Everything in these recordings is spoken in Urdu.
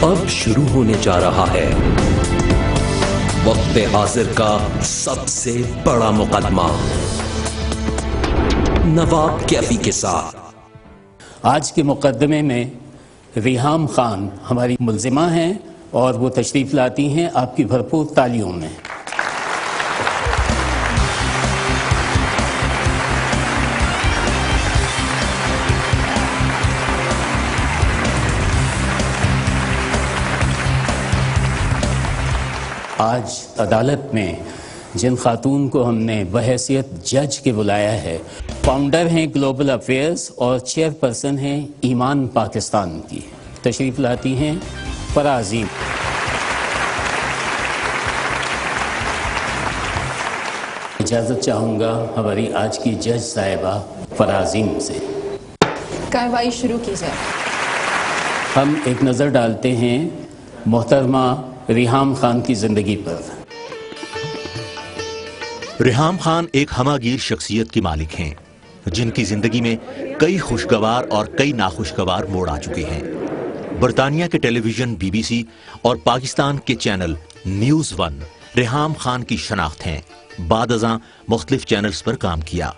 اب شروع ہونے جا رہا ہے وقت حاضر کا سب سے بڑا مقدمہ، نواب کیفی کے ساتھ۔ آج کے مقدمے میں ریحام خان ہماری ملزمہ ہیں اور وہ تشریف لاتی ہیں آپ کی بھرپور تالیوں میں۔ آج عدالت میں جن خاتون کو ہم نے بحیثیت جج کے بلایا ہے، فاؤنڈر ہیں گلوبل افیئرز اور چیئرپرسن ہیں ایمان پاکستان کی، تشریف لاتی ہیں فرازیم۔ اجازت چاہوں گا ہماری آج کی جج صاحبہ فرازیم سے۔ کارروائی شروع کی جائے۔ ہم ایک نظر ڈالتے ہیں محترمہ ریحام خان کی زندگی پر۔ ریحام خان ایک ہمہ گیر شخصیت کی مالک ہیں، جن کی زندگی میں کئی خوشگوار اور کئی ناخوشگوار موڑ آ چکے ہیں۔ برطانیہ کے ٹیلی ویژن BBC اور پاکستان کے چینل نیوز 1 ریحام خان کی شناخت ہیں۔ بعد ازاں مختلف چینلز پر کام کیا۔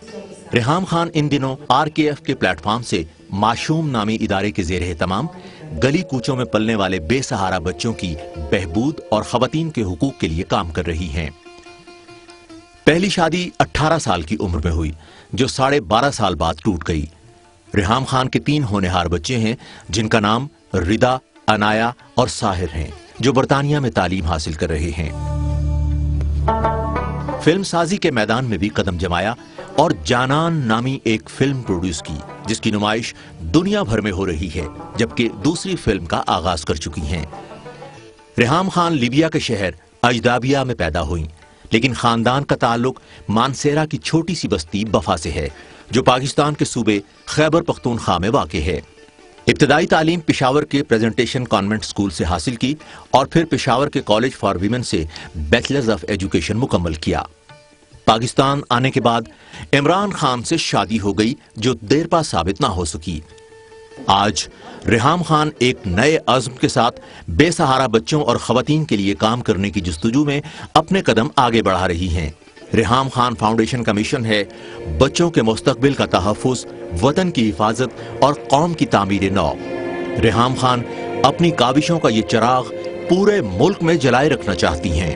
ریحام خان ان دنوں RKF کے پلیٹ فارم سے معشوم نامی ادارے کے زیر اہتمام گلی کوچوں میں پلنے والے بے سہارا بچوں کی بہبود اور خواتین کے حقوق کے لیے کام کر رہی ہیں۔ پہلی شادی 18 سال کی عمر میں ہوئی، جو 12.5 سال بعد ٹوٹ گئی۔ ریحام خان کے 3 ہونہار بچے ہیں، جن کا نام ردا، عنایا اور ساحر ہیں، جو برطانیہ میں تعلیم حاصل کر رہے ہیں۔ فلم سازی کے میدان میں بھی قدم جمایا اور جانان نامی ایک فلم پروڈیوس کی، جس کی نمائش دنیا بھر میں ہو رہی ہے، جبکہ دوسری فلم کا آغاز کر چکی ہیں۔ ریحام خان لیبیا کے شہر اجدابیہ میں پیدا ہوئیں، لیکن خاندان کا تعلق مانسیرا کی چھوٹی سی بستی بفا سے ہے، جو پاکستان کے صوبے خیبر پختونخوا میں واقع ہے۔ ابتدائی تعلیم پشاور کے پریزنٹیشن کانوینٹ اسکول سے حاصل کی اور پھر پشاور کے کالج فار ویمن سے بیچلرز آف ایجوکیشن مکمل کیا۔ پاکستان آنے کے بعد عمران خان سے شادی ہو گئی، جو دیر پا ثابت نہ ہو سکی۔ آج ریحام خان ایک نئے عزم کے ساتھ بے سہارا بچوں اور خواتین کے لیے کام کرنے کی جستجو میں اپنے قدم آگے بڑھا رہی ہیں۔ ریحام خان فاؤنڈیشن کا مشن ہے بچوں کے مستقبل کا تحفظ، وطن کی حفاظت اور قوم کی تعمیر نو۔ ریحام خان اپنی کاوشوں کا یہ چراغ پورے ملک میں جلائے رکھنا چاہتی ہیں۔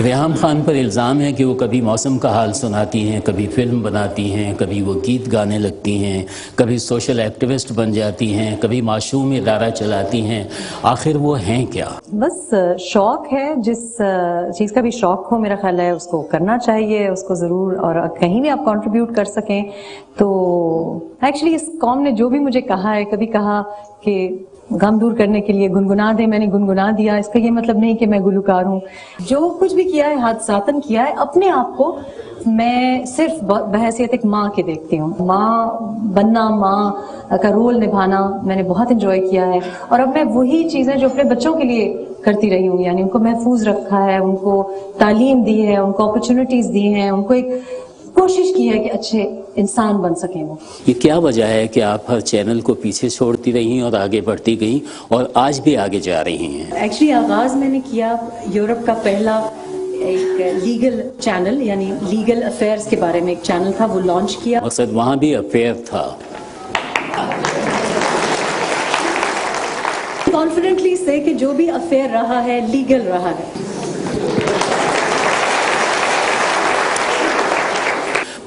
ریحام خان پر الزام ہے کہ وہ کبھی موسم کا حال سناتی ہیں، کبھی فلم بناتی ہیں، کبھی وہ گیت گانے لگتی ہیں، کبھی سوشل ایکٹیوسٹ بن جاتی ہیں، کبھی معصوم ادارہ چلاتی ہیں۔ آخر وہ ہیں کیا؟ بس شوق ہے، جس چیز کا بھی شوق ہو میرا خیال ہے اس کو کرنا چاہیے، اس کو ضرور، اور کہیں بھی آپ کنٹریبیوٹ کر سکیں تو ایکچولی اس قوم نے جو بھی مجھے کہا ہے، کبھی کہا کہ غم دور کرنے کے لیے گنگنا دے، میں نے گنگنا دیا، اس کا یہ مطلب نہیں کہ میں گلوکار ہوں۔ جو کچھ بھی کیا ہے حادثاتاً کیا ہے، اپنے آپ کو میں صرف بحیثیت ایک ماں کے دیکھتی ہوں۔ ماں بننا، ماں کا رول نبھانا میں نے بہت انجوائے کیا ہے، اور اب میں وہی چیزیں جو اپنے بچوں کے لیے کرتی رہی ہوں، یعنی ان کو محفوظ رکھا ہے، ان کو تعلیم دی ہے، ان کو اپرچونٹیز دی ہیں، ان کو ایک کوشش کی ہے کہ اچھے انسان بن سکیں وہ۔ یہ کیا وجہ ہے کہ آپ ہر چینل کو پیچھے چھوڑتی رہی اور آگے بڑھتی گئیں اور آج بھی آگے جا رہی ہیں؟ ایکچولی آغاز میں نے کیا یورپ کا پہلا ایک لیگل چینل، یعنی لیگل افیئرز کے بارے میں ایک چینل تھا، وہ لانچ کیا۔ مقصد وہاں بھی افیئر تھا۔ کانفیڈنٹلی سے کہ جو بھی افیئر رہا ہے لیگل رہا ہے۔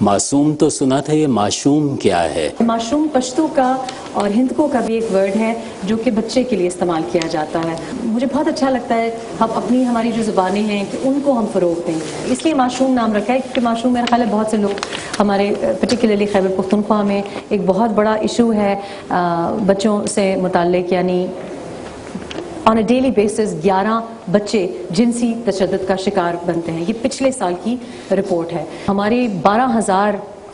معصوم تو سنا تھا، یہ معشوم کیا ہے؟ معشوم پشتو کا اور ہندکو کا بھی ایک ورڈ ہے جو کہ بچے کے لیے استعمال کیا جاتا ہے۔ مجھے بہت اچھا لگتا ہے ہم ہماری جو زبانیں ہیں کہ ان کو ہم فروغ دیں، اس لیے معشوم نام رکھا ہے، کیونکہ معشوم میرا خیال ہے بہت سے لوگ ہمارے پرٹیکولرلی خیبر پختونخوا میں ایک بہت بڑا ایشو ہے بچوں سے متعلق، یعنی آن اے ڈیلی بیسس 11 بچے جنسی تشدد کا شکار بنتے ہیں۔ یہ پچھلے سال کی رپورٹ ہے۔ ہماری 12,000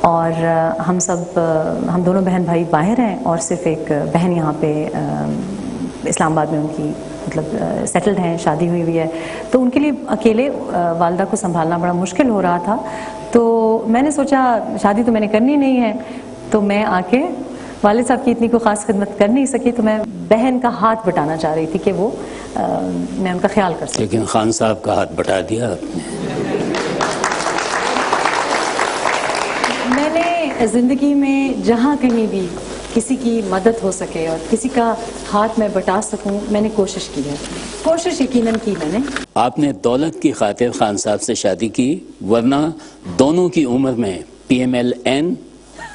اور ہم دونوں بہن بھائی باہر ہیں اور صرف ایک بہن یہاں پہ اسلام آباد میں ان کی مطلب سیٹلڈ ہیں, شادی ہوئی ہے, تو ان کے لیے اکیلے والدہ کو سنبھالنا بڑا مشکل ہو رہا تھا. تو میں نے سوچا شادی تو میں نے کرنی نہیں ہے, تو میں آ کے والد صاحب کی اتنی کوئی خاص خدمت کر نہیں سکی, تو میں بہن کا ہاتھ بٹانا چاہ رہی تھی کہ وہ میں ان کا خیال کر سکوں. لیکن خان صاحب کا ہاتھ بٹا دیا آپ نے. میں نے زندگی میں جہاں کہیں بھی کسی کی مدد ہو سکے اور کسی کا ہاتھ میں بٹا سکوں, میں نے کوشش کی ہے. کوشش یقیناً کی میں نے. آپ نے دولت کی خاطر خان صاحب سے شادی کی, ورنہ دونوں کی عمر میں PMLN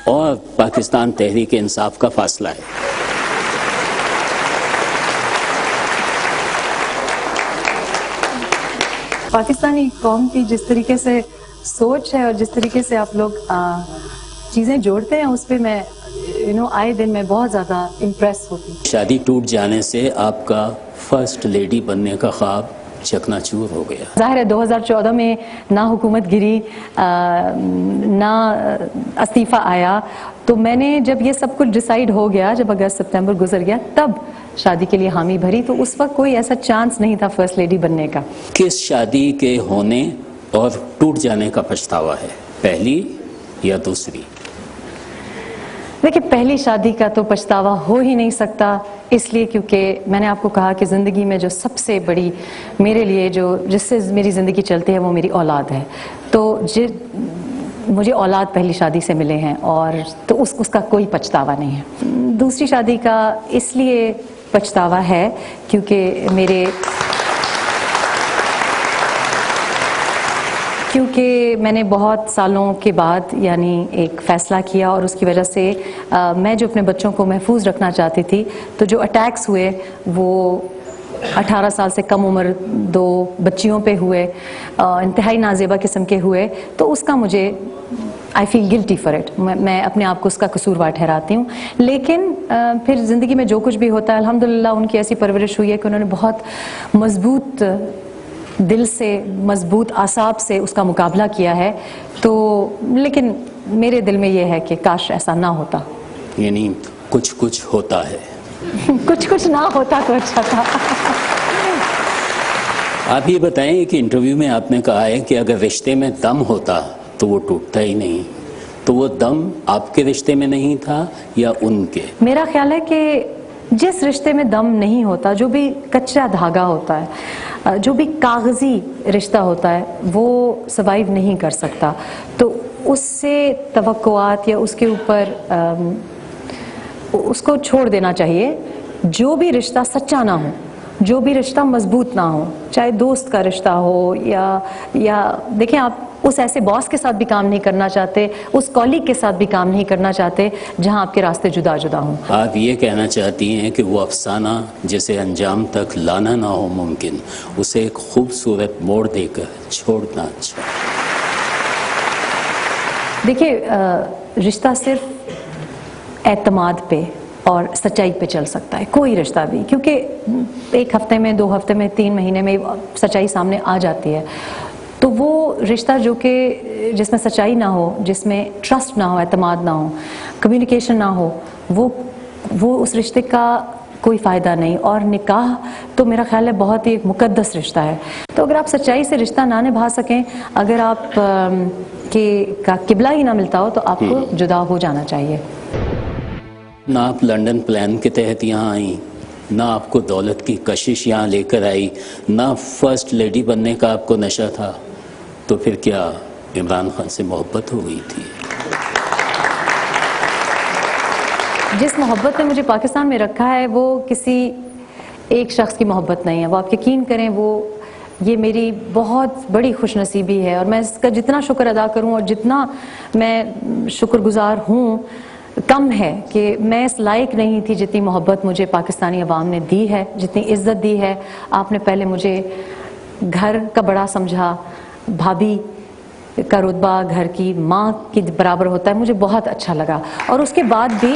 اور پاکستان تحریک انصاف کا فاصلہ ہے. پاکستانی قوم کی جس طریقے سے سوچ ہے اور جس طریقے سے آپ لوگ چیزیں جوڑتے ہیں, اس پہ میں آئے دن میں بہت زیادہ امپریس ہوتی ہوں. شادی ٹوٹ جانے سے آپ کا فرسٹ لیڈی بننے کا خواب چکنا چور ہو گیا. ظاہر ہے 2014 میں نہ حکومت گری نہ استعفیٰ آیا, تو میں نے جب یہ سب کچھ ڈیسائیڈ ہو گیا, جب اگست سپتمبر گزر گیا, تب شادی کے لیے حامی بھری. تو اس وقت کوئی ایسا چانس نہیں تھا فرسٹ لیڈی بننے کا. کس شادی کے ہونے اور ٹوٹ جانے کا پچھتاوا ہے, پہلی یا دوسری؟ دیکھیے, پہلی شادی کا تو پچھتاوا ہو ہی نہیں سکتا, اس لیے کیونکہ میں نے آپ کو کہا کہ زندگی میں جو سب سے بڑی میرے لیے جس سے میری زندگی چلتی ہے وہ میری اولاد ہے. تو مجھے اولاد پہلی شادی سے ملے ہیں, اور تو اس کا کوئی پچھتاوا نہیں ہے. دوسری شادی کا اس لیے پچھتاوا ہے کیونکہ میں نے بہت سالوں کے بعد یعنی ایک فیصلہ کیا, اور اس کی وجہ سے میں جو اپنے بچوں کو محفوظ رکھنا چاہتی تھی, تو جو اٹیکس ہوئے وہ 18 سال سے کم عمر 2 بچیوں پہ ہوئے, انتہائی نازیبا قسم کے ہوئے. تو اس کا مجھے آئی فیل گلٹی فار اٹ, میں اپنے آپ کو اس کا قصوروار ٹھہراتی ہوں. لیکن پھر زندگی میں جو کچھ بھی ہوتا ہے, الحمدللہ ان کی ایسی پرورش ہوئی ہے کہ انہوں نے بہت مضبوط دل سے, مضبوط اعصاب سے اس کا مقابلہ کیا ہے. تو لیکن میرے دل میں یہ ہے کہ کاش ایسا نہ ہوتا. یعنی کچھ ہوتا ہے. کچھ نہ ہوتا تو اچھا تھا. آپ یہ بتائیں کہ انٹرویو میں آپ نے کہا ہے کہ اگر رشتے میں دم ہوتا تو وہ ٹوٹتا ہی نہیں, تو وہ دم آپ کے رشتے میں نہیں تھا یا ان کے؟ میرا خیال ہے کہ جس رشتے میں دم نہیں ہوتا, جو بھی کچا دھاگا ہوتا ہے, جو بھی کاغذی رشتہ ہوتا ہے, وہ سروائیو نہیں کر سکتا. تو اس سے توقعات یا اس کے اوپر اس کو چھوڑ دینا چاہیے. جو بھی رشتہ سچا نہ ہو, جو بھی رشتہ مضبوط نہ ہو, چاہے دوست کا رشتہ ہو یا دیکھیں, آپ اس ایسے باس کے ساتھ بھی کام نہیں کرنا چاہتے, اس کولیگ کے ساتھ بھی کام نہیں کرنا چاہتے جہاں آپ کے راستے جدا جدا ہوں. آپ یہ کہنا چاہتی ہیں کہ وہ افسانہ جسے انجام تک لانا نہ ہو ممکن, اسے ایک خوبصورت موڑ دے کر چھوڑنا اچھا. دیکھیے, رشتہ صرف اعتماد پہ اور سچائی پہ چل سکتا ہے, کوئی رشتہ بھی, کیونکہ 1 ہفتے میں 2 ہفتے میں 3 مہینے میں سچائی سامنے آ جاتی ہے. تو وہ رشتہ جو کہ جس میں سچائی نہ ہو, جس میں ٹرسٹ نہ ہو, اعتماد نہ ہو, کمیونیکیشن نہ ہو, وہ اس رشتے کا کوئی فائدہ نہیں. اور نکاح تو میرا خیال ہے بہت ہی ایک مقدس رشتہ ہے. تو اگر آپ سچائی سے رشتہ نہ نبھا سکیں, اگر آپ کا قبلہ ہی نہ ملتا ہو, تو آپ کو جدا ہو جانا چاہیے. نہ آپ لنڈن پلان کے تحت یہاں آئیں, نہ آپ کو دولت کی کشش یہاں لے کر آئی, نہ فرسٹ لیڈی بننے کا آپ کو نشہ تھا, تو پھر کیا عمران خان سے محبت ہو گئی تھی؟ جس محبت نے مجھے پاکستان میں رکھا ہے وہ کسی ایک شخص کی محبت نہیں ہے. وہ آپ یقین کریں, یہ میری بہت بڑی خوش نصیبی ہے, اور میں اس کا جتنا شکر ادا کروں اور جتنا میں شکر گزار ہوں کم ہے. کہ میں اس لائق نہیں تھی جتنی محبت مجھے پاکستانی عوام نے دی ہے, جتنی عزت دی ہے. آپ نے پہلے مجھے گھر کا بڑا سمجھا, بھابھی کا رتبہ گھر کی ماں کی برابر ہوتا ہے, مجھے بہت اچھا لگا. اور اس کے بعد بھی,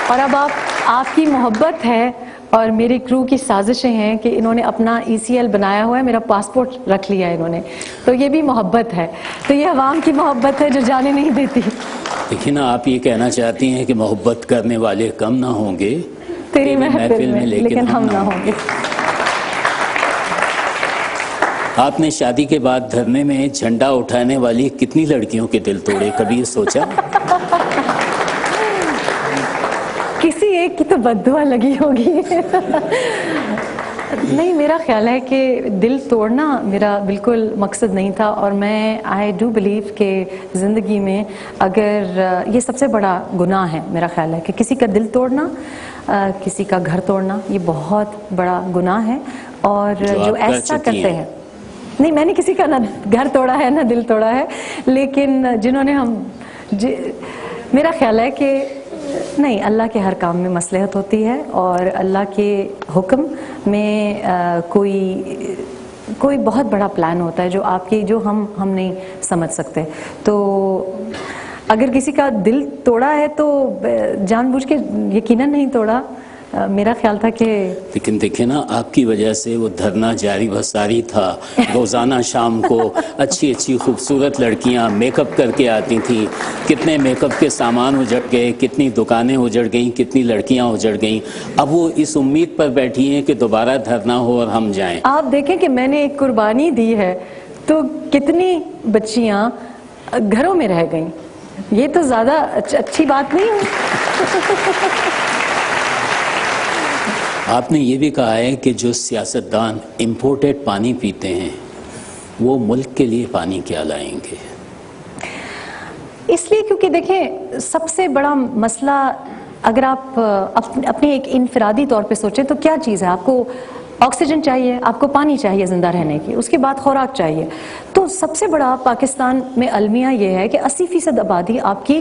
اور اب آپ کی محبت ہے اور میری کرو کی سازشیں ہیں کہ انہوں نے اپنا ECL بنایا ہوا ہے, میرا پاسپورٹ رکھ لیا ہے انہوں نے. تو یہ بھی محبت ہے، تو یہ عوام کی محبت ہے جو جانے نہیں دیتی. دیکھیں نا، آپ یہ کہنا چاہتی ہیں کہ محبت کرنے والے کم نہ ہوں گے تیری محفل میں، لیکن ہم نہ ہوں گے. آپ نے شادی کے بعد دھرنے میں جھنڈا اٹھانے والی کتنی لڑکیوں کے دل توڑے، کبھی یہ سوچا؟ کسی ایک کی تو بددعا لگی ہوگی. نہیں، میرا خیال ہے کہ دل توڑنا میرا بالکل مقصد نہیں تھا، اور میں آئی ڈو بلیو کہ زندگی میں اگر یہ سب سے بڑا گناہ ہے میرا خیال ہے کہ کسی کا دل توڑنا، کسی کا گھر توڑنا، یہ بہت بڑا گناہ ہے. اور جو ایسا کرتے ہیں، نہیں میں نے کسی کا نہ گھر توڑا ہے نہ دل توڑا ہے، لیکن جنہوں نے میرا خیال ہے کہ نہیں، اللہ کے ہر کام میں مصلحت ہوتی ہے، اور اللہ کے حکم میں کوئی بہت بڑا پلان ہوتا ہے جو ہم نہیں سمجھ سکتے. تو اگر کسی کا دل توڑا ہے تو جان بوجھ کے یقیناً نہیں توڑا. میرا خیال تھا کہ لیکن دیکھیں نا، آپ کی وجہ سے وہ دھرنا جاری و ساری تھا. روزانہ شام کو اچھی اچھی خوبصورت لڑکیاں میک اپ کر کے آتی تھیں. کتنے میک اپ کے سامان اجڑ گئے، کتنی دکانیں اجڑ گئیں، کتنی لڑکیاں اجڑ گئیں. اب وہ اس امید پر بیٹھی ہیں کہ دوبارہ دھرنا ہو اور ہم جائیں. آپ دیکھیں کہ میں نے ایک قربانی دی ہے تو کتنی بچیاں گھروں میں رہ گئیں. یہ تو زیادہ اچھی بات نہیں ہے. آپ نے یہ بھی کہا ہے کہ جو سیاستدان امپورٹڈ پانی پیتے ہیں وہ ملک کے لیے پانی کیا لائیں گے؟ اس لیے کیونکہ دیکھیں، سب سے بڑا مسئلہ اگر آپ اپنے ایک انفرادی طور پہ سوچیں تو کیا چیز ہے؟ آپ کو آکسیجن چاہیے، آپ کو پانی چاہیے زندہ رہنے کی، اس کے بعد خوراک چاہیے. تو سب سے بڑا پاکستان میں المیہ یہ ہے کہ 80% آبادی آپ کی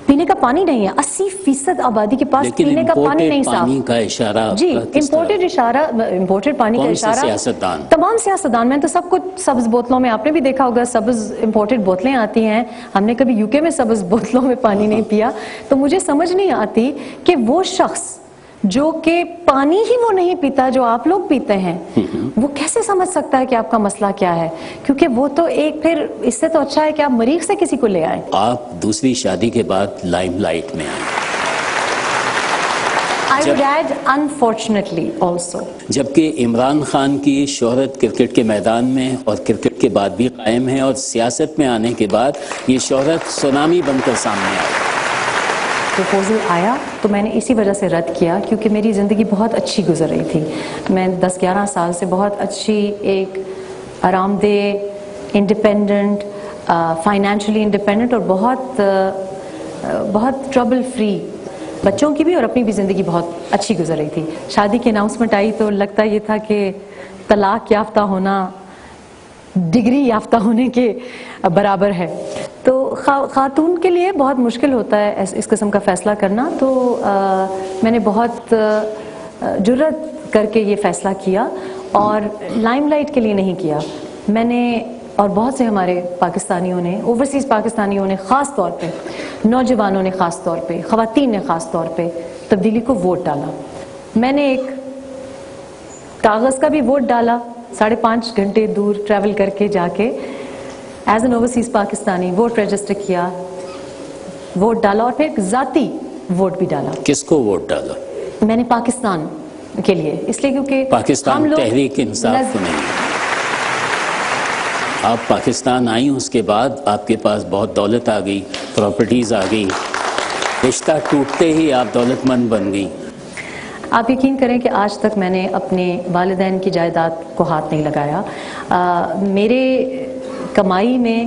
پینے کا پانی نہیں ہے. 80% آبادی کے پاس پینے کا پانی نہیں صاف. پانی کا اشارہ جی، امپورٹڈ پانی کا اشارہ سیاستدان، تمام سیاستدان میں تو سب کچھ سبز بوتلوں میں. آپ نے بھی دیکھا ہوگا سبز امپورٹڈ بوتلیں آتی ہیں. ہم نے کبھی UK میں سبز بوتلوں میں پانی نہیں پیا. تو مجھے سمجھ نہیں آتی کہ وہ شخص جو کہ پانی ہی وہ نہیں پیتا جو آپ لوگ پیتے ہیں، وہ کیسے سمجھ سکتا ہے کہ آپ کا مسئلہ کیا ہے؟ کیونکہ وہ تو ایک، پھر اس سے تو اچھا ہے کہ آپ مریخ سے کسی کو لے آئیں. آپ دوسری شادی کے بعد لائم لائٹ میں آئیں. I would add unfortunately also. جبکہ عمران خان کی شہرت کرکٹ کے میدان میں اور کرکٹ کے بعد بھی قائم ہے، اور سیاست میں آنے کے بعد یہ شہرت سونامی بن کر سامنے آئی. پروپوزل آیا تو میں نے اسی وجہ سے رد کیا، کیونکہ میری زندگی بہت اچھی گزر رہی تھی. میں 10-11 سال سے بہت اچھی، ایک آرام دہ، انڈیپینڈنٹ، فائنینشلی انڈیپینڈنٹ، اور بہت ٹربل فری، بچوں کی بھی اور اپنی بھی زندگی بہت اچھی گزر رہی تھی. شادی کی اناؤنسمنٹ آئی تو لگتا یہ تھا کہ طلاق یافتہ ہونا ڈگری یافتہ ہونے کے برابر ہے. تو خاتون کے لیے بہت مشکل ہوتا ہے اس قسم کا فیصلہ کرنا. تو میں نے بہت جرأت کر کے یہ فیصلہ کیا، اور لائم لائٹ کے لیے نہیں کیا. میں نے اور بہت سے ہمارے پاکستانیوں نے، اوورسیز پاکستانیوں نے، خاص طور پہ نوجوانوں نے، خاص طور پہ خواتین نے خاص طور پہ تبدیلی کو ووٹ ڈالا. میں نے ایک کاغذ کا بھی ووٹ ڈالا، 5.5 گھنٹے دور ٹریول کر کے جا کے as an overseas Pakistani vote register کیا، ووٹ ڈالا، اور پھر ایک ذاتی ووٹ بھی ڈالا. کس کو ووٹ ڈالا؟ میں نے پاکستان کے لیے، اس لیے کیونکہ پاکستان تحریک انصاف کو نہیں. آپ پاکستان آئیں، اس کے بعد آپ کے پاس بہت دولت آ گئی، پراپرٹیز آ گئی، رشتہ ٹوٹتے ہی آپ دولت مند بن گئی. آپ یقین کریں کہ آج تک میں نے اپنے والدین کی جائیداد کو ہاتھ نہیں لگایا. میرے کمائی میں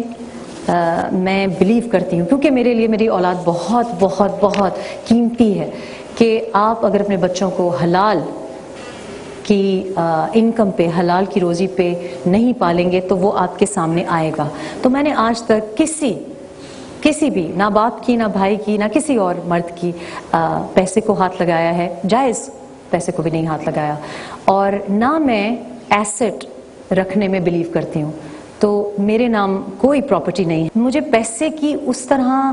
میں بلیو کرتی ہوں، کیونکہ میرے لیے میری اولاد بہت بہت بہت قیمتی ہے، کہ آپ اگر اپنے بچوں کو حلال کی انکم پہ، حلال کی روزی پہ نہیں پالیں گے تو وہ آپ کے سامنے آئے گا. تو میں نے آج تک کسی بھی، نہ باپ کی، نہ بھائی کی، نہ کسی اور مرد کی پیسے کو ہاتھ لگایا ہے، جائز پیسے کو بھی نہیں ہاتھ لگایا. اور نہ میں ایسٹ رکھنے میں بلیو کرتی ہوں. تو میرے نام کوئی پراپرٹی نہیں ہے. مجھے پیسے کی اس طرح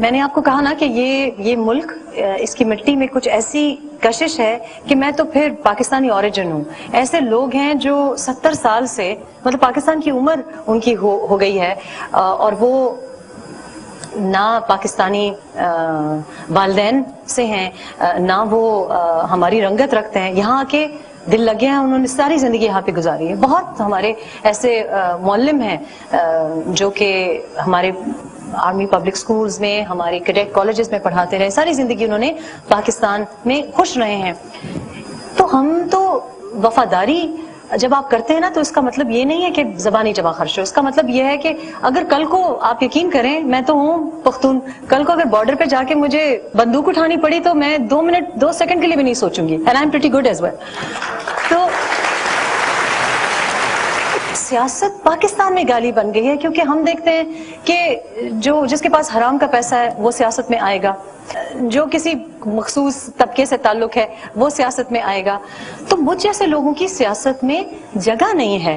میں نے آپ کو کہا نا کہ یہ ملک اس کی مٹی میں کچھ ایسی کشش ہے کہ میں تو پھر پاکستانی اوریجن ہوں. ایسے لوگ ہیں جو 70 سال سے مطلب پاکستان کی عمر ان کی ہو گئی ہے اور وہ نہ پاکستانی والدین سے ہیں نہ وہ ہماری رنگت رکھتے ہیں. یہاں کے دل لگے ہیں, انہوں نے ساری زندگی یہاں پہ گزاری ہے. بہت ہمارے ایسے معلم ہیں جو کہ ہمارے آرمی پبلک سکولز میں, ہمارے کیڈٹ کالجز میں پڑھاتے رہے, ساری زندگی انہوں نے پاکستان میں خوش رہے ہیں. تو ہم تو وفاداری جب آپ کرتے ہیں نا تو اس کا مطلب یہ نہیں ہے کہ زبانی جمع خرچ ہو. اس کا مطلب یہ ہے کہ اگر کل کو آپ یقین کریں, میں تو ہوں پختون, کل کو اگر بارڈر پہ جا کے مجھے بندوق اٹھانی پڑی تو میں 2 سیکنڈ کے لیے بھی نہیں سوچوں گی. And I am pretty good as well. تو سیاست پاکستان میں گالی بن گئی ہے کیونکہ ہم دیکھتے ہیں کہ جس کے پاس حرام کا پیسہ ہے وہ سیاست میں آئے گا, جو کسی مخصوص طبقے سے تعلق ہے وہ سیاست میں آئے گا. تو مجھ جیسے لوگوں کی سیاست میں جگہ نہیں ہے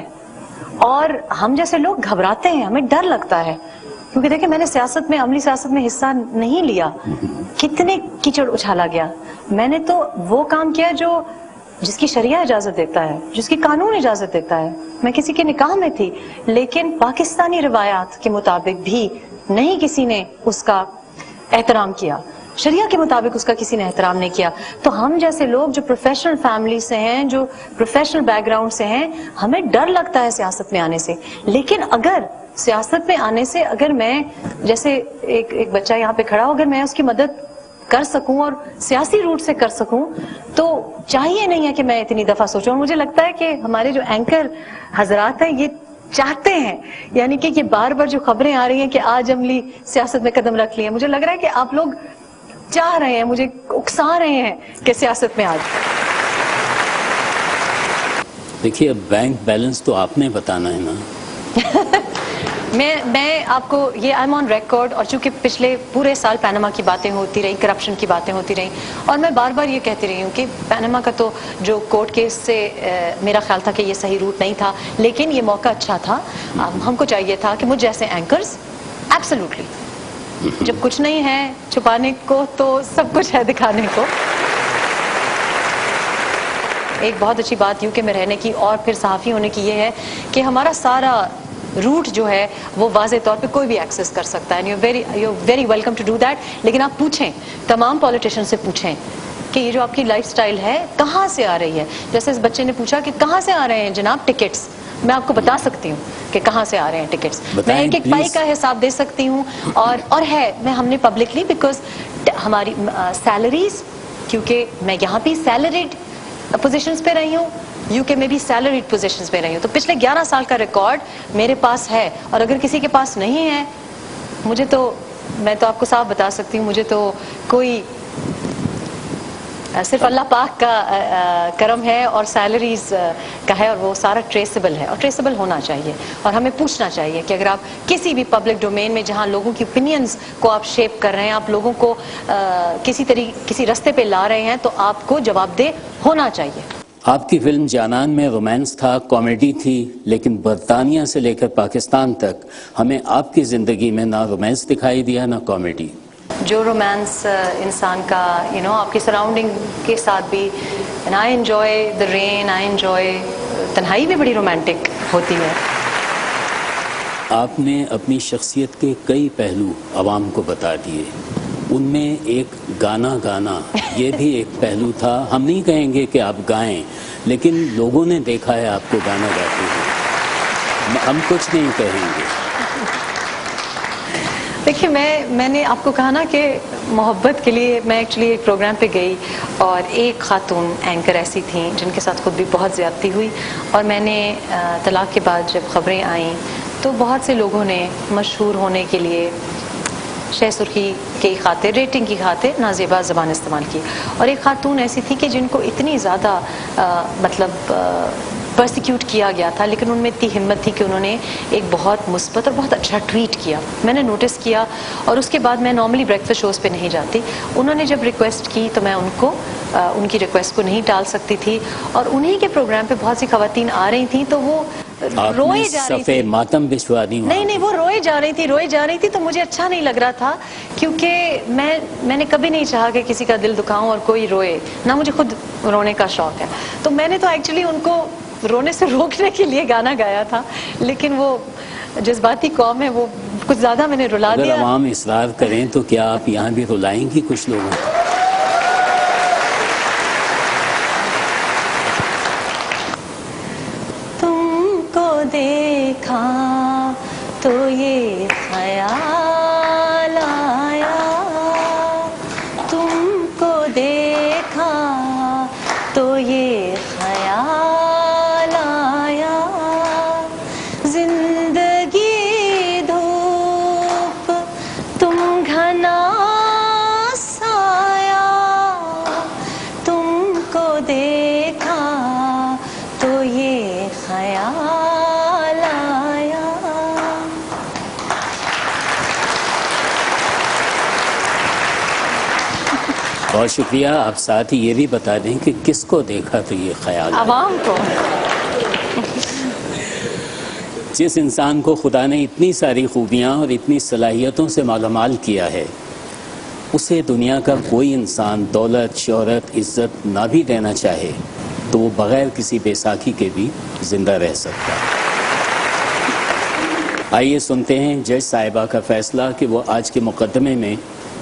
اور ہم جیسے لوگ گھبراتے ہیں, ہمیں ڈر لگتا ہے کیونکہ دیکھیں میں نے سیاست میں, عملی سیاست میں حصہ نہیں لیا. کتنے کیچڑ اچھالا گیا. میں نے تو وہ کام کیا جس کی شریعہ اجازت دیتا ہے, جس کی قانون اجازت دیتا ہے. میں کسی کے نکاح میں تھی لیکن پاکستانی روایات کے مطابق بھی نہیں کسی نے اس کا احترام کیا, شریعہ کے مطابق اس کا کسی نے احترام نہیں کیا. تو ہم جیسے لوگ جو پروفیشنل فیملی سے ہیں, جو پروفیشنل بیک گراؤنڈ سے ہیں, ہمیں ڈر لگتا ہے سیاست میں آنے سے. لیکن اگر سیاست میں آنے سے اگر میں جیسے ایک بچہ یہاں پہ کھڑا ہو, اگر میں اس کی مدد کر سکوں اور سیاسی روٹ سے کر سکوں تو چاہیے نہیں ہے کہ میں اتنی دفعہ سوچوں. اور مجھے لگتا ہے کہ ہمارے جو اینکر حضرات ہیں یہ چاہتے ہیں, یعنی کہ یہ بار بار جو خبریں آ رہی ہیں کہ آج عملی سیاست میں قدم رکھ لیے, مجھے لگ رہا ہے کہ آپ لوگ چاہ رہے ہیں, مجھے اکسا رہے ہیں کہ سیاست میں آج. دیکھیے اب بینک بیلنس تو آپ نے بتانا ہے نا. میں آپ کو یہ آئی ایم آن ریکارڈ, اور چونکہ پچھلے پورے سال پینما کی باتیں ہوتی رہی, کرپشن کی باتیں ہوتی رہیں, اور میں بار بار یہ کہتی رہی ہوں کہ پینما کا تو جو کورٹ کیس سے میرا خیال تھا کہ یہ صحیح روٹ نہیں تھا, لیکن یہ موقع اچھا تھا. ہم کو چاہیے تھا کہ مجھ جیسے اینکرز ایبسلیوٹلی, جب کچھ نہیں ہے چھپانے کو تو سب کچھ ہے دکھانے کو. ایک بہت اچھی بات یو کے میں رہنے کی اور پھر صحافی ہونے کی یہ ہے کہ ہمارا سارا روٹ جو ہے وہ واضح طور پہ کوئی بھی ایکسس کر سکتا ہے. You very welcome to do that. لیکن آپ پوچھیں, تمام پولیٹیشین سے پوچھیں کہ یہ جو آپ کی لائف سٹائل ہے کہاں سے آ رہی ہے. جیسے اس بچے نے پوچھا کہ کہاں سے آ رہے ہیں جناب ٹکٹس, میں آپ کو بتا سکتی ہوں کہ کہاں سے آ رہے ہیں ٹکٹس. میں ایک پائی کا حساب دے سکتی ہوں. اور ہے ہم نے پبلکلی, بیکاز ہماری سیلریز, کیونکہ میں یہاں بھی سیلریڈ پوزیشنز پہ رہی ہوں, یو کے میں بھی سیلریڈ پوزیشنز پہ رہی ہوں, تو پچھلے 11 سال کا ریکارڈ میرے پاس ہے. اور اگر کسی کے پاس نہیں ہے, میں تو آپ کو صاف بتا سکتی ہوں, مجھے تو کوئی صرف اللہ پاک کا کرم ہے اور سیلریز کا ہے, اور وہ سارا ٹریسیبل ہے اور ٹریسیبل ہونا چاہیے. اور ہمیں پوچھنا چاہیے کہ اگر آپ کسی بھی پبلک ڈومین میں جہاں لوگوں کی اوپینینز کو آپ شیپ کر رہے ہیں, آپ لوگوں کو کسی رستے پہ لا رہے ہیں, تو آپ کو جواب دہ ہونا چاہیے. آپ کی فلم جانان میں رومانس تھا, کامیڈی تھی, لیکن برطانیہ سے لے کر پاکستان تک ہمیں آپ کی زندگی میں نہ رومانس دکھائی دیا نہ کامیڈی. جو رومانس انسان کا آپ کی سراؤنڈنگ کے ساتھ بھی, and I enjoy the rain, I enjoy, تنہائی بھی بڑی رومانٹک ہوتی ہے. آپ نے اپنی شخصیت کے کئی پہلو عوام کو بتا دیے, ان میں ایک گانا یہ بھی ایک پہلو تھا. ہم نہیں کہیں گے کہ آپ گائیں, لیکن لوگوں نے دیکھا ہے آپ کو گانا گاتے ہوئے, ہم کچھ نہیں کہیں گے. دیکھیے میں نے آپ کو کہا نا کہ محبت کے لیے میں ایکچولی ایک پروگرام پہ گئی, اور ایک خاتون اینکر ایسی تھیں جن کے ساتھ خود بھی بہت زیادتی ہوئی, اور میں نے طلاق کے بعد جب خبریں آئیں تو بہت سے لوگوں نے مشہور ہونے کے لیے شہ سرخی کی خاطر, ریٹنگ کی خاطر نازیبا زبان استعمال کی. اور ایک خاتون ایسی تھی کہ جن کو اتنی زیادہ پرسیکیوٹ کیا گیا تھا, لیکن ان میں اتنی ہمت تھی کہ انہوں نے ایک بہت مثبت اور بہت اچھا ٹویٹ کیا. میں نے نوٹس کیا, اور اس کے بعد میں نارملی بریک فاسٹ شوز پہ نہیں جاتی. انہوں نے جب ریکویسٹ کی تو میں ان کی ریکویسٹ کو نہیں ٹال سکتی تھی, اور انہی کے پروگرام پہ بہت سی خواتین آ رہی تھیں, تو وہ آپ روئے نے جا رہی صفے تھی. ماتم بچھوانی نہیں وہ روئے جا رہی تھی تو مجھے اچھا نہیں لگ رہا تھا، کیونکہ میں نے کبھی نہیں چاہا کہ کسی کا دل دکھاؤں اور کوئی روئے نہ، مجھے خود رونے کا شوق ہے. تو میں نے تو ایکچولی ان کو رونے سے روکنے کے لیے گانا گایا تھا، لیکن وہ جذباتی قوم ہے، وہ کچھ زیادہ میں نے رلا اگر دیا. عوام اصرار کریں تو کیا آپ یہاں بھی رلائیں گی کچھ لوگوں کو؟ تم کو دیکھا تو یہ خیال آیا، تم کو دیکھا تو یہ خیال آیا، زندگی دھوپ تم گھنا سایہ، تم کو دیکھا تو یہ خیال آیا. بہت شکریہ. آپ ساتھ ہی یہ بھی بتا دیں کہ کس کو دیکھا تو یہ خیال آیا؟ عوام کو. جس انسان کو خدا نے اتنی ساری خوبیاں اور اتنی صلاحیتوں سے مالامال کیا ہے، اسے دنیا کا کوئی انسان دولت، شہرت، عزت نہ بھی دینا چاہے تو وہ بغیر کسی بیساکھی کے بھی زندہ رہ سکتا ہے. آئیے سنتے ہیں جج صاحبہ کا فیصلہ کہ وہ آج کے مقدمے میں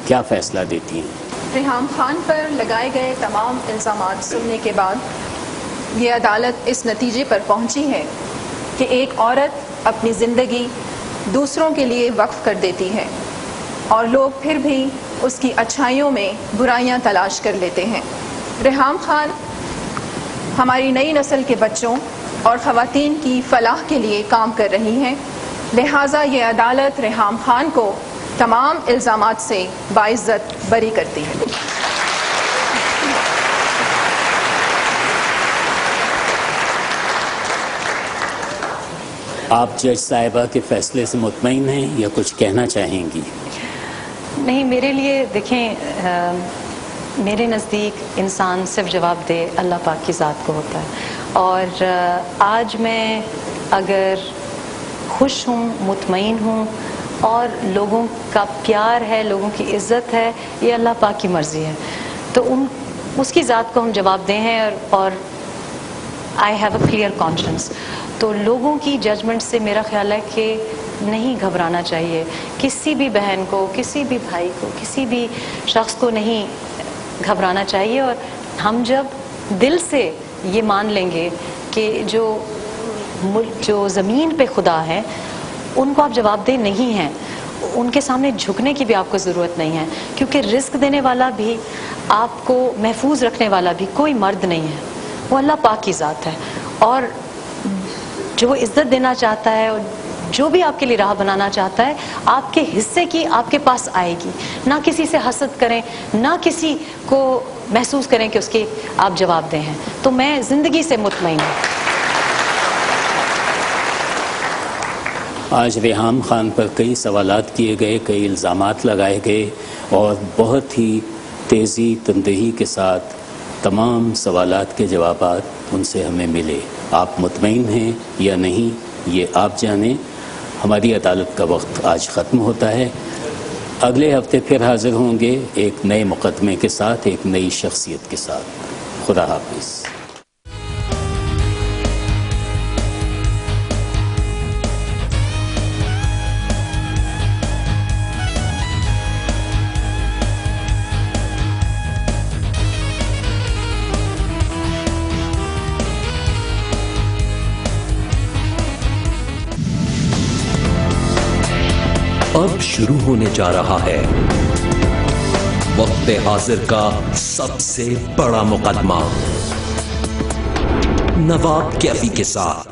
کیا فیصلہ دیتی ہیں. ریحام خان پر لگائے گئے تمام الزامات سننے کے بعد یہ عدالت اس نتیجے پر پہنچی ہے کہ ایک عورت اپنی زندگی دوسروں کے لیے وقف کر دیتی ہے اور لوگ پھر بھی اس کی اچھائیوں میں برائیاں تلاش کر لیتے ہیں. ریحام خان ہماری نئی نسل کے بچوں اور خواتین کی فلاح کے لیے کام کر رہی ہیں، لہٰذا یہ عدالت ریحام خان کو تمام الزامات سے باعزت بری کرتی ہے. آپ جج صاحبہ کے فیصلے سے مطمئن ہیں یا کچھ کہنا چاہیں گی؟ نہیں، میرے لیے دیکھیں، میرے نزدیک انسان صرف جواب دے اللہ پاک کی ذات کو ہوتا ہے، اور آج میں اگر خوش ہوں، مطمئن ہوں اور لوگوں کا پیار ہے، لوگوں کی عزت ہے، یہ اللہ پاک کی مرضی ہے، تو اس کی ذات کو ہم جواب دیں ہیں. اور I have a clear conscience. تو لوگوں کی ججمنٹ سے میرا خیال ہے کہ نہیں گھبرانا چاہیے. کسی بھی بہن کو، کسی بھی بھائی کو، کسی بھی شخص کو نہیں گھبرانا چاہیے. اور ہم جب دل سے یہ مان لیں گے کہ جو زمین پہ خدا ہے ان کو آپ جواب دہ نہیں ہیں، ان کے سامنے جھکنے کی بھی آپ کو ضرورت نہیں ہے، کیونکہ رزق دینے والا بھی، آپ کو محفوظ رکھنے والا بھی کوئی مرد نہیں ہے، وہ اللہ پاک کی ذات ہے. اور جو وہ عزت دینا چاہتا ہے اور جو بھی آپ کے لیے راہ بنانا چاہتا ہے، آپ کے حصے کی آپ کے پاس آئے گی. نہ کسی سے حسد کریں، نہ کسی کو محسوس کریں کہ اس کے آپ جواب دہ ہیں. تو میں زندگی سے مطمئن ہوں. آج ریحام خان پر کئی سوالات کیے گئے، کئی الزامات لگائے گئے اور بہت ہی تیزی تندہی کے ساتھ تمام سوالات کے جوابات ان سے ہمیں ملے. آپ مطمئن ہیں یا نہیں یہ آپ جانیں. ہماری عدالت کا وقت آج ختم ہوتا ہے. اگلے ہفتے پھر حاضر ہوں گے ایک نئے مقدمے کے ساتھ، ایک نئی شخصیت کے ساتھ. خدا حافظ. اب شروع ہونے جا رہا ہے وقت حاضر کا سب سے بڑا مقدمہ، نواب کیفی کے ساتھ